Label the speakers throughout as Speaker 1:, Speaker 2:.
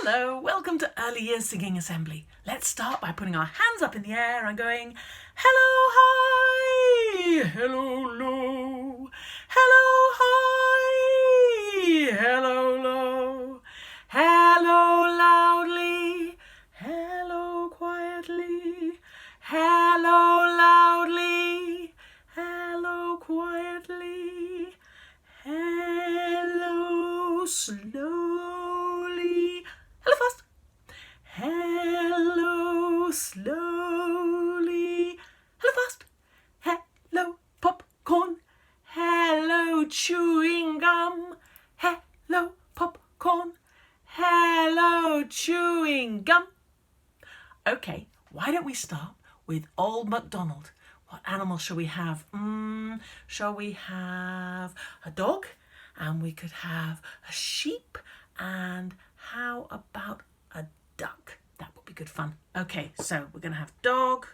Speaker 1: Hello, welcome to Early Years Singing Assembly. Let's start by putting our hands up in the air and going, hello, hi, hello, low, hello, high, hello, low, hello, loudly, hello, quietly, hello, loudly, hello, quietly, hello, slowly, hello, fast, hello, slowly, hello, fast, hello, popcorn, hello, chewing gum, hello, popcorn, hello, chewing gum. Okay, why don't we start with Old MacDonald? What animal shall we have? Shall we have a dog? And we could have a sheep. And how about a duck? That would be good fun. Okay, so we're going to have dog,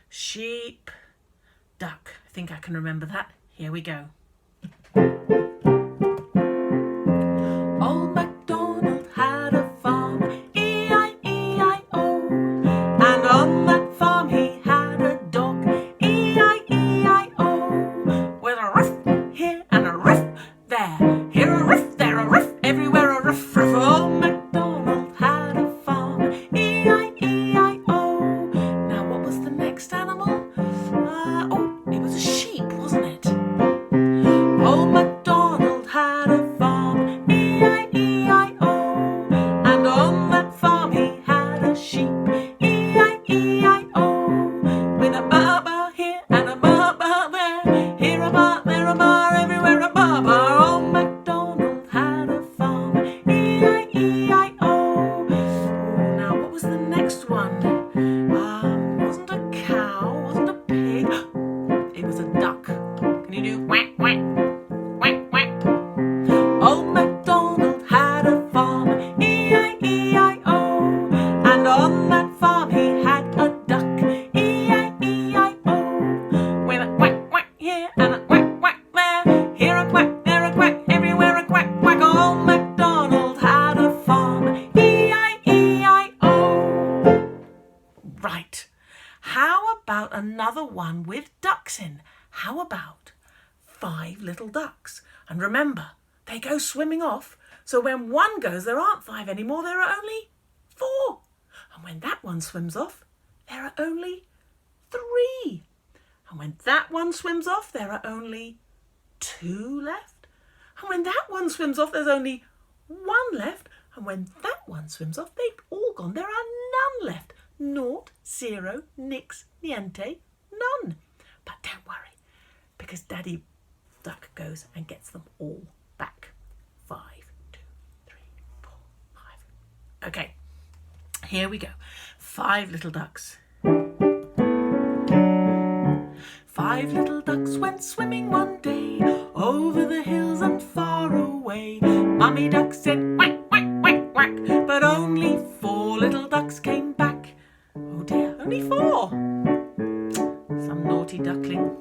Speaker 1: sheep, duck. I think I can remember that. Here we go. Old MacDonald had a farm, E-I-E-I-O. And on that farm he had a dog, E-I-E-I-O. With a ruff here and a ruff there. Here a ruff, there a ruff, everywhere a ruff, ruff. Old MacDonald had a farm, E-I-E-I-O. Now what was the next animal? It was a sheep, wasn't it? Old MacDonald had a farm, E-I-E-I-O. And on that farm he had a sheep, E-I-E-I-O. With a ba-ba here and a ba-ba there. Here a ba, there a ba, everywhere a ba-ba. Old MacDonald had a farm, E-I-E-I-O. Now what was the next one? Wasn't a cow, wasn't a pig. It was a duck. Can you do quack, quack, quack, quack? Old MacDonald had a farm, E-I-E-I-O. And on that farm he had a duck, E-I-E-I-O. With a quack, quack here and a quack, quack there. Here a quack, there a quack, everywhere a quack, quack. Old MacDonald had a farm, E-I-E-I-O. Right. How about another one with ducks in? How about 5 little ducks? And remember, they go swimming off. So when one goes, there aren't 5 anymore, there are only 4. And when that one swims off, there are only 3. And when that one swims off, there are only 2 left. And when that one swims off, there's only 1 left. And when that one swims off, they've all gone. There are none left. Naught, zero, nix, niente, none. But don't worry, because Daddy Duck goes and gets them all back. 5, 2, 3, 4, 5. Okay, here we go. 5 little ducks. 5 little ducks went swimming one day over the hills and far away. Mummy Duck said quack, quack, quack, quack, but only 4 little ducks came back. Oh dear, only 4. Some naughty duckling.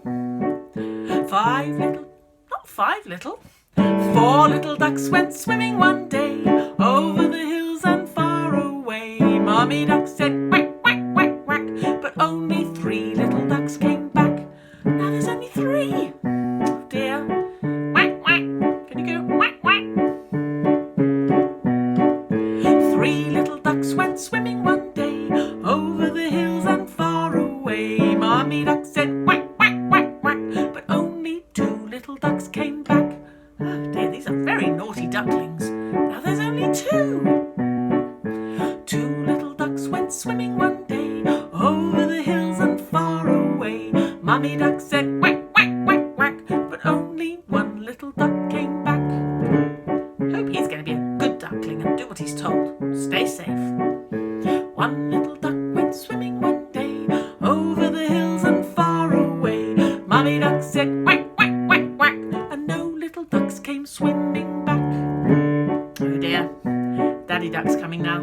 Speaker 1: 5 little, not 5 little. 4 little ducks went swimming one day over the hills and far away. Mummy Duck said quack, quack, quack, quack, but only 3 little ducks came back. Now there's only 3. Oh dear. Quack, quack. Can you go quack, quack? 3 little ducks went swimming one day over the hills and far away. Mummy Duck said quack, quack, quack, quack, but only 2 little ducks came back. Oh dear, these are very naughty ducklings. Now there's only 2. 2 little ducks went swimming one day over the hills and far away. Mummy Duck said quack, quack, quack, quack, but only 1 little duck came back. Hope he's going to be a good duckling and do what he's told. Stay safe. 1 little duck went swimming one day over the hills and far away. Mummy Duck said quack, quack, quack, quack, and no little ducks came swimming back. Oh dear, Daddy Duck's coming now.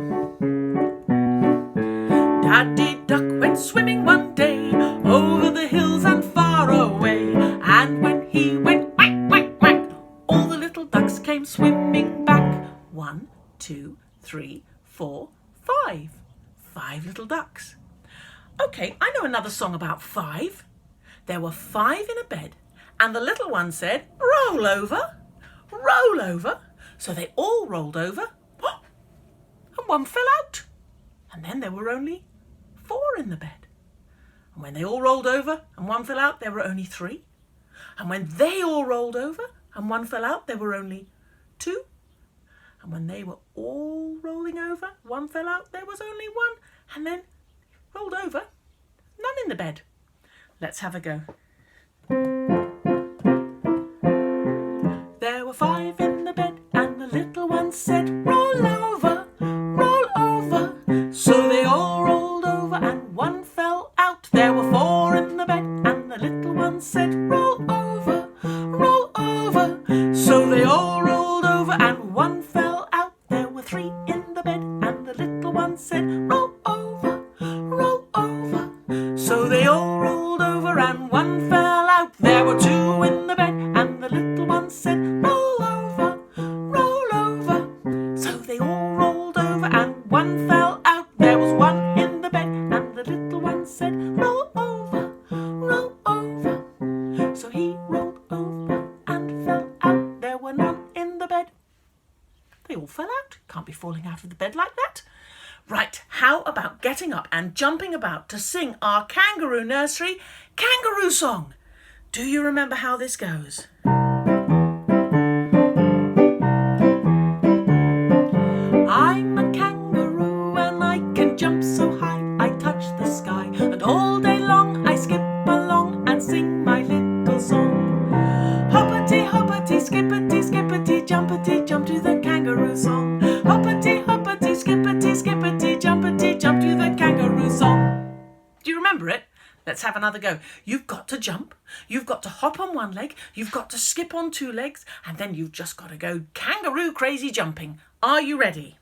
Speaker 1: Daddy Duck went swimming one day over the hills and far away. And when he went quack, quack, quack, all the little ducks came swimming back. 1, 2, 3, 4, 5. 5 little ducks. Okay, I know another song about 5. There were 5 in a bed, and the little one said, roll over, roll over. So they all rolled over, and one fell out. And then there were only 4 in the bed. And when they all rolled over and one fell out, there were only 3. And when they all rolled over and one fell out, there were only 2. And when they were all rolling over, one fell out, there was only 1. And then rolled over, none in the bed. Let's have a go. There were 5 in the bed, and the little one said, roll over, roll over. So they all rolled over and one fell out. There were 4 in the bed, and the little one said, roll over, roll over. So they all rolled over and one fell out. There were 3 in the bed, and the little one said, roll over, roll over. So they all rolled over and one fell out. There were 2 in the bed, and the little one said, roll over, roll over. So they all rolled over and one fell out. There was 1 in the bed, and the little one said, roll over, roll over. So he rolled over and fell out. There were none in the bed. They all fell out. Can't be falling out of the bed like that. Right, how about getting up and jumping about to sing our Kangaroo Nursery Kangaroo Song? Do you remember how this goes? I'm a kangaroo and I can jump so high, I touch the sky, and all day long I skip along and sing my little song. Hoppity, hoppity, skippity, skippity, jumpity, jump to the kangaroo song. Hoppity, hoppity, skippity, skippity, jumpity, jump to the kangaroo song. Do you remember it? Let's have another go. You've got to jump, you've got to hop on one leg, you've got to skip on 2 legs, and then you've just got to go kangaroo crazy jumping. Are you ready?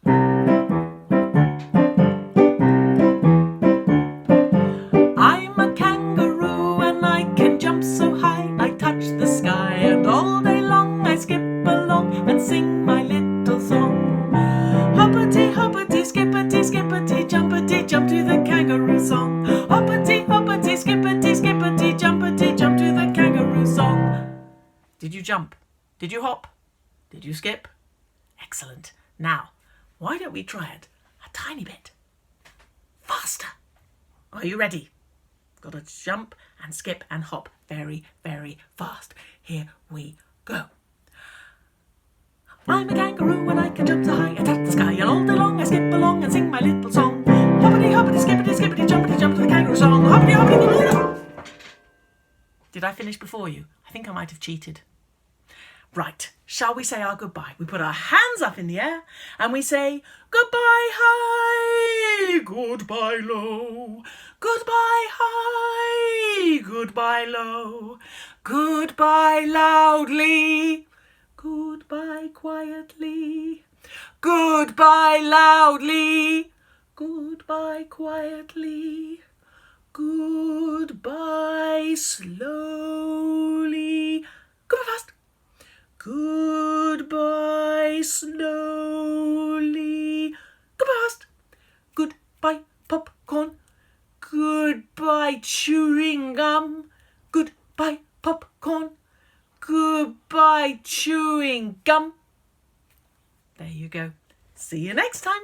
Speaker 1: I'm a kangaroo and I can jump so high, I touch the sky, and all day long I skip along and sing my little song. Hoppity, hoppity, skippity, skippity, jumpity, jump to the kangaroo song. Hoppity, hoppity, skippity, skippity, jumpity, jump to the kangaroo song. Did you jump? Did you hop? Did you skip? Excellent. Now, why don't we try it a tiny bit faster? Are you ready? Got to jump and skip and hop very, very fast. Here we go. I'm a kangaroo and I can jump so high, I touch the sky, and all day long I skip along and sing my little song. Hoppity, hoppity, skippity, skippity, jumpity, jump to the kangaroo song. Hoppity, hoppity. Did I finish before you? I think I might have cheated. Right, shall we say our goodbye? We put our hands up in the air and we say goodbye high, goodbye low, goodbye high, goodbye low, goodbye loudly, goodbye quietly, goodbye loudly, goodbye quietly, goodbye slowly, goodbye fast. Goodbye slowly. Goodbye fast. Goodbye popcorn. Goodbye chewing gum. Goodbye popcorn. Goodbye chewing gum. There you go. See you next time.